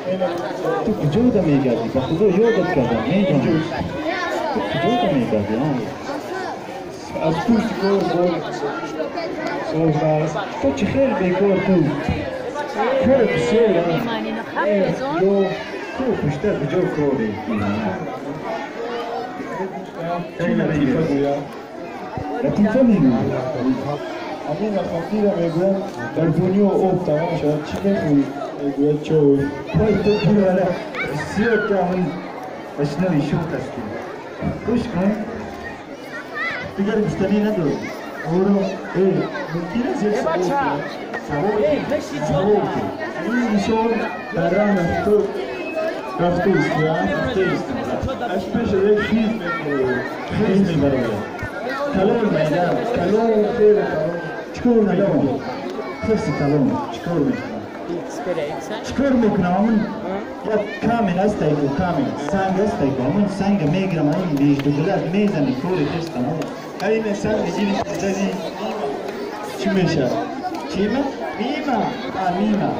تو کجا بوده میگردی؟ به خدا یادت کردم میدونم تو کجا بوده میگردی؟ از پوست کار سوزناست تو چه خیلی بیکار تو کار بسیار تو پشته کجا کاری؟ چی لطیفه گویا؟ لطیفه میگویم همین لطیفه را میگویم در دنیا آب تمام شد چی میخوی؟ میگوید چای پای تو پول بسیار که همین اشنوی شوت هستی خوش کن دیگر بستنی نداری اورو ممکن است یک سوال این نشان در راه تو رفته است یا رفته است از پیش یک خیز میبرد کلون میدم کلون خیلی کلون چکور میکنم خیلی کلون چکور میکنم چکور میکنم همون یک کامل است ایکو کامل سنگ است ایکو همون سنگ میگیرم همون بیش دو گلت میزنی کوری خستم این سنگ میگیری زنی چی میشه؟ چیمه؟ میمه میمه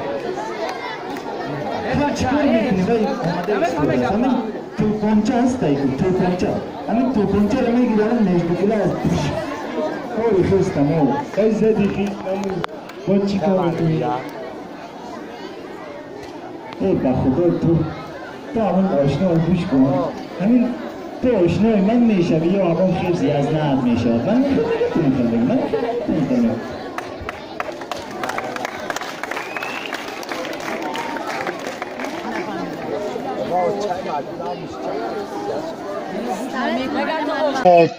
چکور میکنی ولی آمده است همین توپانچه هست ایکو توپانچه همین توپانچه رو میگیرم همون بیش دو گلت کوری خستم ای زدی خستم باید چی کار میکنی؟ ای بخدا تو همون آشنا رو گوش کن همین تو آشنای من میشوی یا همون خیلی از نهد میشود من نمیتونم بگم من نمیتونم چای